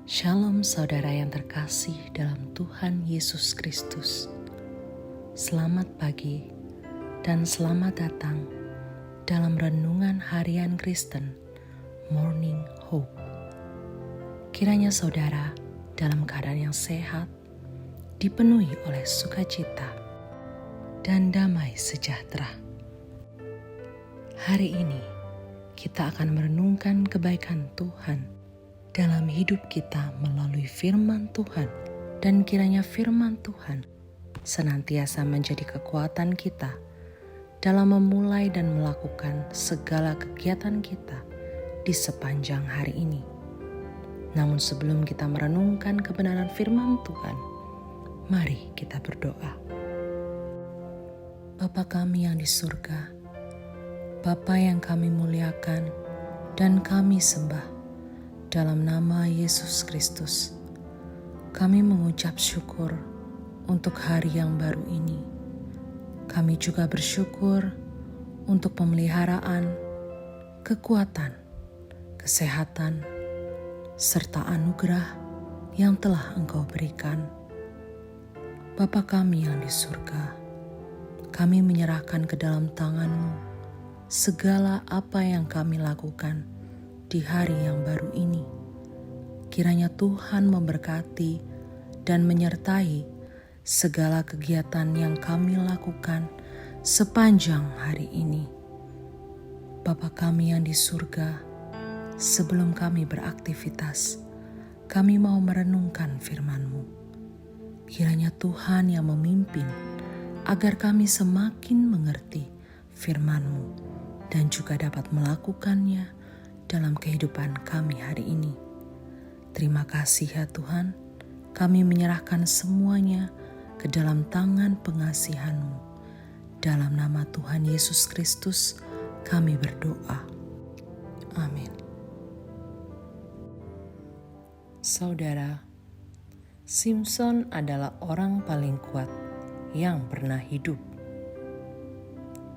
Shalom saudara yang terkasih dalam Tuhan Yesus Kristus. Selamat pagi dan selamat datang dalam Renungan Harian Kristen Morning Hope. Kiranya saudara dalam keadaan yang sehat, dipenuhi oleh sukacita dan damai sejahtera. Hari ini kita akan merenungkan kebaikan Tuhan dalam hidup kita melalui firman Tuhan, dan kiranya firman Tuhan senantiasa menjadi kekuatan kita dalam memulai dan melakukan segala kegiatan kita di sepanjang hari ini. Namun sebelum kita merenungkan kebenaran firman Tuhan, mari kita berdoa. Bapa kami yang di surga, Bapa yang kami muliakan dan kami sembah, dalam nama Yesus Kristus, kami mengucap syukur untuk hari yang baru ini. Kami juga bersyukur untuk pemeliharaan, kekuatan, kesehatan, serta anugerah yang telah Engkau berikan. Bapa kami yang di surga, kami menyerahkan ke dalam tangan-Mu segala apa yang kami lakukan di hari yang baru ini. Kiranya Tuhan memberkati dan menyertai segala kegiatan yang kami lakukan sepanjang hari ini. Bapa kami yang di surga, sebelum kami beraktivitas, kami mau merenungkan firman-Mu. Kiranya Tuhan yang memimpin agar kami semakin mengerti firman-Mu dan juga dapat melakukannya dalam kehidupan kami hari ini. Terima kasih ya Tuhan, kami menyerahkan semuanya ke dalam tangan pengasihan-Mu. Dalam nama Tuhan Yesus Kristus kami berdoa. Amin. Saudara, Simson adalah orang paling kuat yang pernah hidup.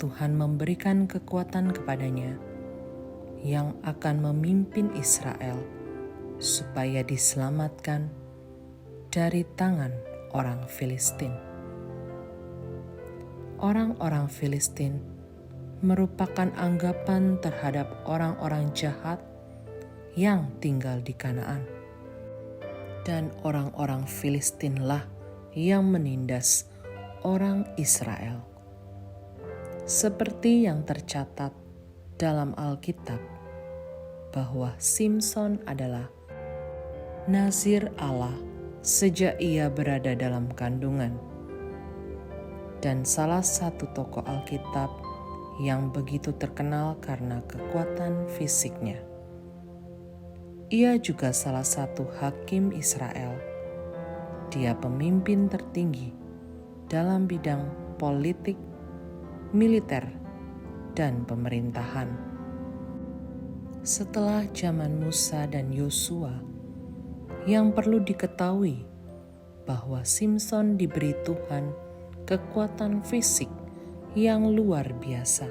Tuhan memberikan kekuatan kepadanya yang akan memimpin Israel supaya diselamatkan dari tangan orang Filistin. Orang-orang Filistin merupakan anggapan terhadap orang-orang jahat yang tinggal di Kanaan. Dan orang-orang Filistinlah yang menindas orang Israel. Seperti yang tercatat dalam Alkitab, bahwa Simson adalah nazir Allah sejak ia berada dalam kandungan, dan salah satu tokoh Alkitab yang begitu terkenal karena kekuatan fisiknya. Ia juga salah satu hakim Israel. Dia pemimpin tertinggi dalam bidang politik, militer, dan pemerintahan. Setelah zaman Musa dan Yosua, yang perlu diketahui bahwa Simson diberi Tuhan kekuatan fisik yang luar biasa.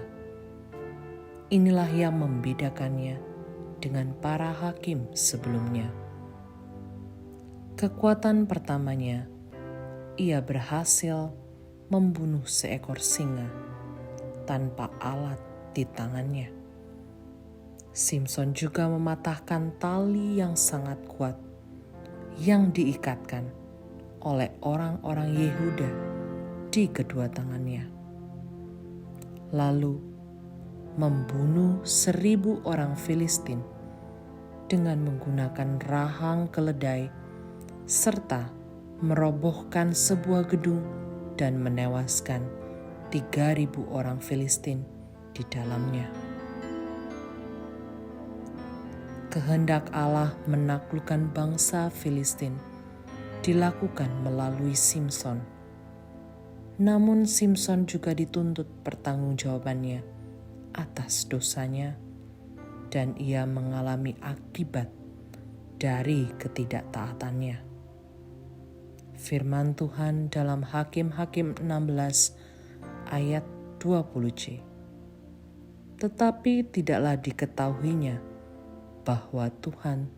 Inilah yang membedakannya dengan para hakim sebelumnya. Kekuatan pertamanya, ia berhasil membunuh seekor singa tanpa alat di tangannya. Simson juga mematahkan tali yang sangat kuat yang diikatkan oleh orang-orang Yehuda di kedua tangannya. Lalu membunuh 1.000 orang Filistin dengan menggunakan rahang keledai serta merobohkan sebuah gedung dan menewaskan 3.000 orang Filistin di dalamnya. Kehendak Allah menaklukkan bangsa Filistin dilakukan melalui Simson. Namun Simson juga dituntut pertanggungjawabannya atas dosanya, dan ia mengalami akibat dari ketidaktaatannya. Firman Tuhan dalam Hakim-Hakim 16 ayat 20c. Tetapi tidaklah diketahuinya bahwa Tuhan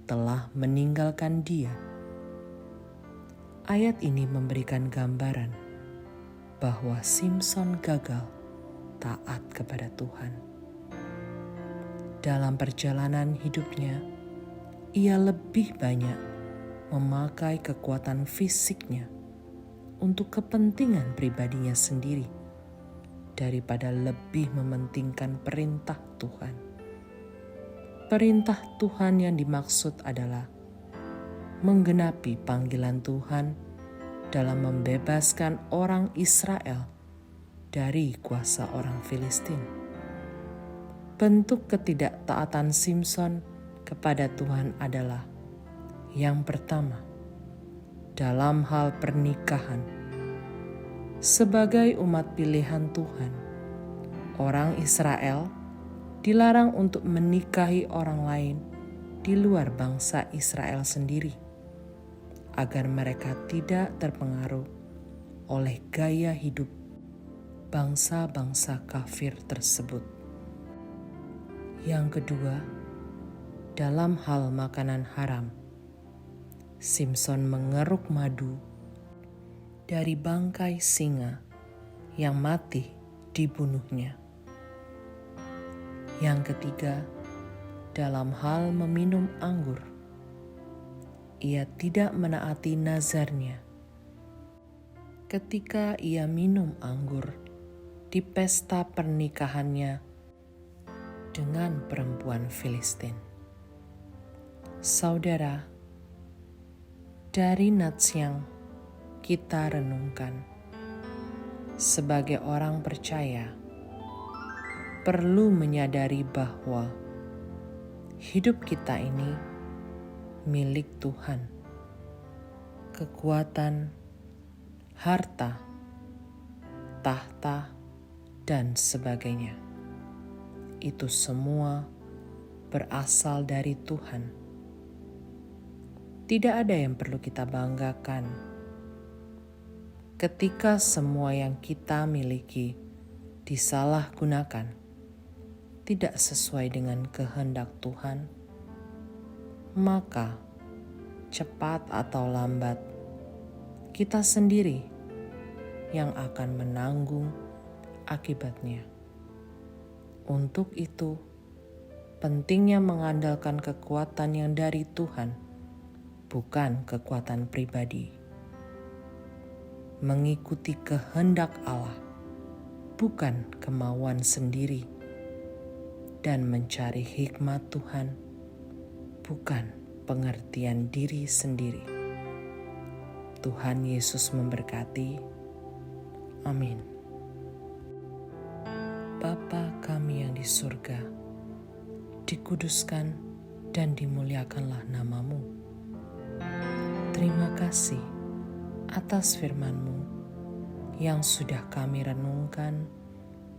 telah meninggalkan dia. Ayat ini memberikan gambaran bahwa Simson gagal taat kepada Tuhan. Dalam perjalanan hidupnya, ia lebih banyak memakai kekuatan fisiknya untuk kepentingan pribadinya sendiri daripada lebih mementingkan perintah Tuhan. Perintah Tuhan yang dimaksud adalah menggenapi panggilan Tuhan dalam membebaskan orang Israel dari kuasa orang Filistin. Bentuk ketidaktaatan Simson kepada Tuhan adalah yang pertama, dalam hal pernikahan. Sebagai umat pilihan Tuhan, orang Israel dilarang untuk menikahi orang lain di luar bangsa Israel sendiri, agar mereka tidak terpengaruh oleh gaya hidup bangsa-bangsa kafir tersebut. Yang kedua, dalam hal makanan haram, Simson mengeruk madu dari bangkai singa yang mati dibunuhnya. Yang ketiga, dalam hal meminum anggur, ia tidak menaati nazarnya ketika ia minum anggur di pesta pernikahannya dengan perempuan Filistin. Saudara, dari nats yang kita renungkan, sebagai orang percaya, perlu menyadari bahwa hidup kita ini milik Tuhan. Kekuatan, harta, tahta, dan sebagainya. Itu semua berasal dari Tuhan. Tidak ada yang perlu kita banggakan ketika semua yang kita miliki disalahgunakan, tidak sesuai dengan kehendak Tuhan, maka cepat atau lambat kita sendiri yang akan menanggung akibatnya. Untuk itu, pentingnya mengandalkan kekuatan yang dari Tuhan, bukan kekuatan pribadi. Mengikuti kehendak Allah, bukan kemauan sendiri, dan mencari hikmat Tuhan, bukan pengertian diri sendiri. Tuhan Yesus memberkati. Amin. Bapa kami yang di surga, dikuduskan dan dimuliakanlah nama-Mu. Terima kasih atas firman-Mu yang sudah kami renungkan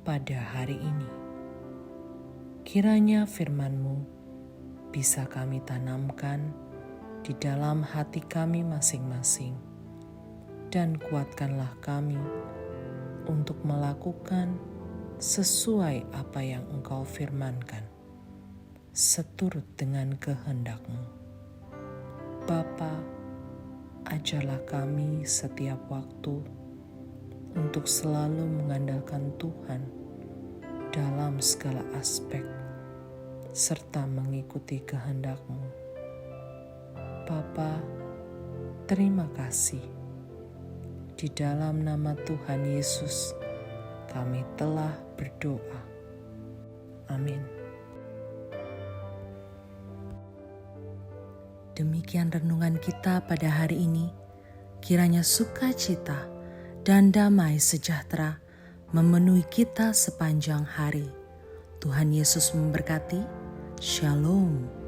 pada hari ini. Kiranya firman-Mu bisa kami tanamkan di dalam hati kami masing-masing, dan kuatkanlah kami untuk melakukan sesuai apa yang Engkau firmankan, seturut dengan kehendak-Mu. Bapa, ajarlah kami setiap waktu untuk selalu mengandalkan Tuhan dalam segala aspek, serta mengikuti kehendak-Mu. Bapa, terima kasih. Di dalam nama Tuhan Yesus, kami telah berdoa. Amin. Demikian renungan kita pada hari ini. Kiranya sukacita dan damai sejahtera memenuhi kita sepanjang hari. Tuhan Yesus memberkati. Shalom.